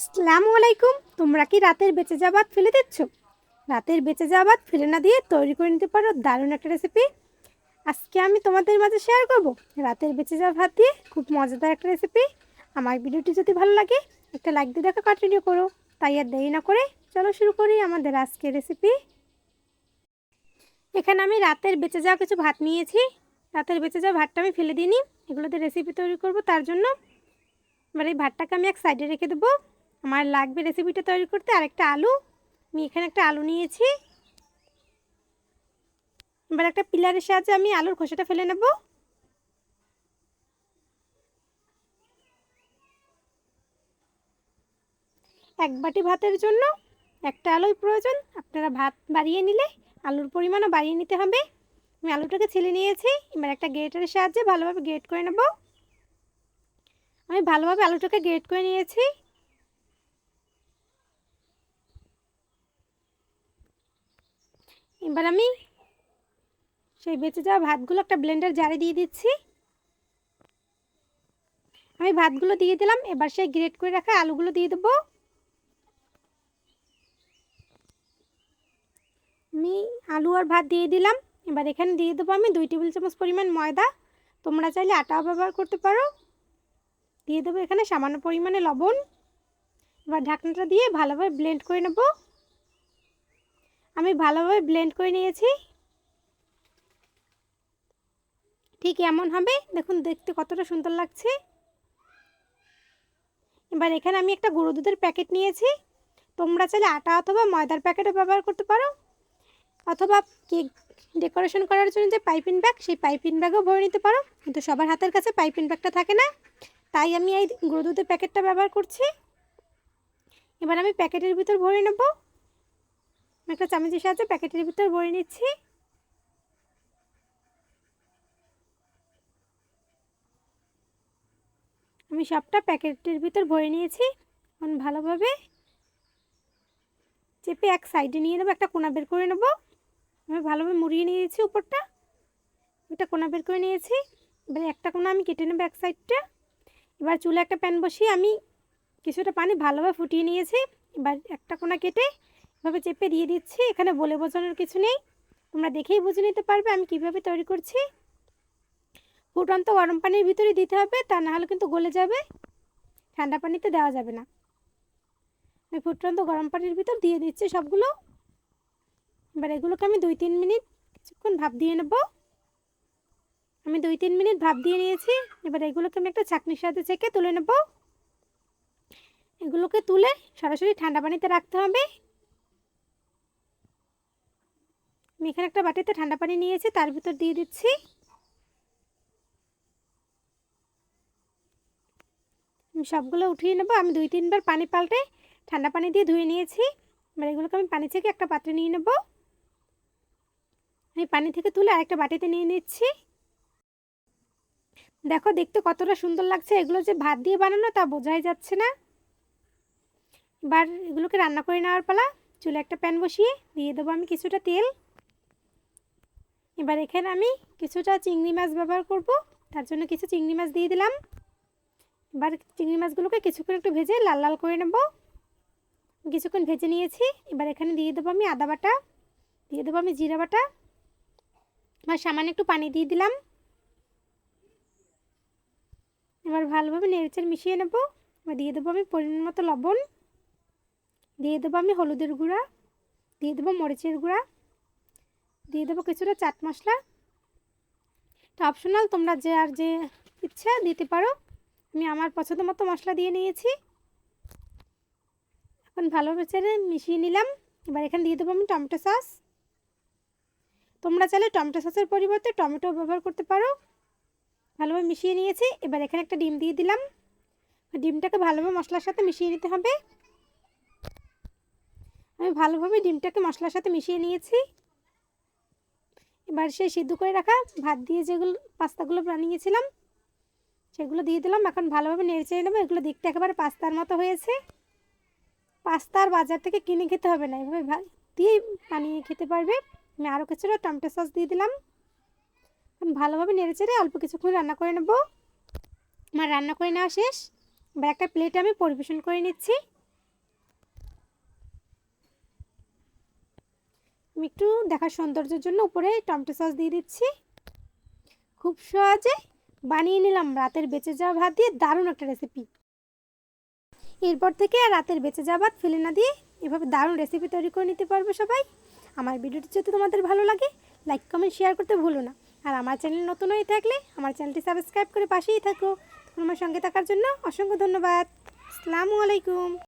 আসসালামু আলাইকুম। তোমরা কি রাতের বেঁচে যাওয়া ভাত ফেলে দিচ্ছ? রাতের বেঁচে যাওয়া ভাত ফেলে না দিয়ে তৈরি করে নিতে পারো দারুণ একটা রেসিপি। আজকে আমি তোমাদের মাঝে শেয়ার করব রাতের বেঁচে যাওয়া ভাত দিয়ে খুব মজাদার একটা রেসিপি। আমার ভিডিওটি যদি ভালো লাগে একটা লাইক দিয়ে দেখা কন্টিনিউ করো। তাই আর দেরি না করে চলো শুরু করি আমাদের আজকের রেসিপি। এখানে আমি রাতের বেঁচে যাওয়া কিছু ভাত নিয়েছি। রাতের বেঁচে যাওয়া ভাতটা আমি ফেলে দিইনি, এগুলোতে রেসিপি তৈরি করব তার জন্য। এবার এই ভাতটাকে আমি এক সাইডে রেখে দেবো। আমার লাগবে রেসিপিটা তৈরি করতে আরেকটা আলু। আমি এখানে একটা আলু নিয়েছি। এবার একটা পিলারের সাহায্যে আমি আলুর খোসাটা ফেলে নেব। এক বাটি ভাতের জন্য একটা আলুই প্রয়োজন। আপনারা ভাত বাড়িয়ে নিলে আলুর পরিমাণও বাড়িয়ে নিতে হবে। আমি আলুটাকে ছিলে নিয়েছি। এবার একটা গ্রেটারের সাহায্যে ভালোভাবে গ্রেট করে নেব। আমি ভালোভাবে আলুটাকে গ্রেট করে নিয়েছি। এবার আমি সেই বেঁচে যাওয়া ভাতগুলো একটা ব্লেন্ডার জারে দিয়ে দিচ্ছি। আমি ভাতগুলো দিয়ে দিলাম। এবার সেই গ্রেট করে রাখা আলুগুলো দিয়ে দেবো। আমি আলু আর ভাত দিয়ে দিলাম। এবার এখানে দিয়ে দেবো আমি 2 টেবিল চামচ পরিমাণ ময়দা। তোমরা চাইলে আটাও ব্যবহার করতে পারো। দিয়ে দেবো এখানে সামান্য পরিমাণে লবণ। এবার ঢাকনাটা দিয়ে ভালোভাবে ব্লেন্ড করে নেব। আমি ভালোভাবে ব্লেন্ড করে নিয়েছি। ঠিক এমন হবে, দেখুন দেখতে কতটা সুন্দর লাগছে। এবার এখানে আমি একটা গুঁড়ো দুধের প্যাকেট নিয়েছি। তোমরা চাইলে আটা অথবা ময়দার প্যাকেটও ব্যবহার করতে পারো, অথবা কেক ডেকোরেশন করার জন্য যে পাইপিং ব্যাগ, সেই পাইপিং ব্যাগও ভরে নিতে পারো। কিন্তু সবার হাতের কাছে পাইপিং ব্যাগটা থাকে না, তাই আমি এই গুঁড়ো দুধের প্যাকেটটা ব্যবহার করছি। এবার আমি প্যাকেটের ভিতর ভরে নেব। একটা চামচের সাহায্যে প্যাকেটের ভিতর ভরে নিচ্ছি। আমি সবটা প্যাকেটের ভিতর ভরে নিয়েছি। এখন ভালোভাবে চেপে এক সাইডে নিয়ে নেবো, একটা কোনা বের করে নেব। আমি ভালোভাবে মুড়িয়ে নিয়েছি উপরটা, একটা কোনা বের করে নিয়েছি। এবার একটা কোনা আমি কেটে নেবো এক সাইডটা। এবার চুলে একটা প্যান বসিয়ে আমি কিছুটা পানি ভালোভাবে ফুটিয়ে নিয়েছি। এবার একটা কোনা কেটে এভাবে চেপে দিয়ে দিচ্ছি। এখানে বলে বোঝানোর কিছু নেই, তোমরা দেখেই বুঝে নিতে পারবে আমি কিভাবে তৈরি করছি। ফুটন্ত গরম পানির ভিতরে দিতে হবে, তা না হলে কিন্তু গলে যাবে। ঠান্ডা পানিতে দেওয়া যাবে না। আমি ফুটন্ত গরম পানির ভিতর দিয়ে দিচ্ছি সবগুলো। এবার এগুলোকে আমি 2-3 মিনিট কিছুক্ষণ ভাপ দিয়ে নেব। আমি 2-3 মিনিট ভাপ দিয়ে নিয়েছি। এবার এগুলোকে আমি একটা ছাঁকনির সাথে ছেঁকে তুলে নেব। এগুলোকে তুলে সরাসরি ঠান্ডা পানিতে রাখতে হবে। আমি এখানে একটা বাটিতে ঠান্ডা পানি নিয়েছি, তার ভিতর দিয়ে দিচ্ছি। আমি সবগুলো উঠিয়ে নেব। আমি 2-3 বার পানি পাল্টে ঠান্ডা পানি দিয়ে ধুয়ে নিয়েছি। এবার এগুলোকে আমি পানি থেকে একটা পাত্রে নিয়ে নেব। আমি পানি থেকে তুলে আরেকটা বাটিতে নিয়ে নিচ্ছি। দেখো দেখতে কতটা সুন্দর লাগছে। এগুলো যে ভাত দিয়ে বানানো তা বোঝাই যাচ্ছে না। এবার এগুলোকে রান্না করে নেওয়ার পালা। চুলে একটা প্যান বসিয়ে দিয়ে দেবো আমি কিছুটা তেল। এবার এখানে আমি কিছুটা চিংড়ি মাছ ব্যবহার করব, তার জন্য কিছু চিংড়ি মাছ দিয়ে দিলাম। এবার চিংড়ি মাছগুলোকে কিছুক্ষণ একটু ভেজে লাল লাল করে নেব। কিছুক্ষণ ভেজে নিয়েছি। এবার এখানে দিয়ে দেবো আমি আদা বাটা, দিয়ে দেবো আমি জিরা বাটা। এবার সামান্য একটু পানি দিয়ে দিলাম। এবার ভালোভাবে নেড়েচেড়ে মিশিয়ে নেব। এবার দিয়ে দেবো আমি পরিমাণ মতো লবণ, দিয়ে দেবো আমি হলুদের গুঁড়া, দিয়ে দেবো মরিচের গুঁড়া, দিয়ে দেবো কিছুটা চাট মশলা। এটা অপশনাল, তোমরা যে আর যে ইচ্ছা দিতে পারো। আমি আমার পছন্দ মতো মশলা দিয়ে নিয়েছি। এখন ভালোভাবে চেড়ে মিশিয়ে নিলাম। এবার এখানে দিয়ে দেবো আমি টমেটো সস। তোমরা চাইলে টমেটো সসের পরিবর্তে টমেটো ব্যবহার করতে পারো। ভালোভাবে মিশিয়ে নিয়েছি। এবার এখানে একটা ডিম দিয়ে দিলাম। ডিমটাকে ভালোভাবে মশলার সাথে মিশিয়ে নিতে হবে। আমি ভালোভাবে ডিমটাকে মশলার সাথে মিশিয়ে নিয়েছি। এবার সেই সিদ্ধ করে রাখা ভাত দিয়ে যেগুলো পাস্তাগুলো বানিয়েছিলাম সেগুলো দিয়ে দিলাম। এখন ভালোভাবে নেড়েচেড়ে নেবো। এগুলো দেখতে একেবারে পাস্তার মতো হয়েছে। পাস্তার বাজার থেকে কিনে খেতে হবে না, এভাবে দিয়েই বানিয়ে খেতে পারবে। আমি আরও কিছুটা টমেটো সস দিয়ে দিলাম। এখন ভালোভাবে নেড়েচেড়ে অল্প কিছুক্ষণ রান্না করে নেব। আমার রান্না করে নেওয়া শেষ। এবার একটা প্লেটে আমি পরিবেশন করে নিচ্ছি। আমি একটু দেখার সৌন্দর্যের জন্য উপরে টমেটো সস দিয়ে দিচ্ছি। খুব সহজে বানিয়ে নিলাম রাতের বেঁচে যাওয়া ভাত দিয়ে দারুণ একটা রেসিপি। এরপর থেকে আর রাতের বেঁচে যাওয়া ভাত ফেলে না দিয়ে এভাবে দারুণ রেসিপি তৈরি করে নিতে পারবে সবাই। আমার ভিডিওটি যদি তোমাদের ভালো লাগে লাইক কমেন্ট শেয়ার করতে ভুলো না। আর আমার চ্যানেল নতুন হয়ে থাকলে আমার চ্যানেলটি সাবস্ক্রাইব করে পাশেই থাকো। তোমার সঙ্গে থাকার জন্য অসংখ্য ধন্যবাদ। আসসালামু আলাইকুম।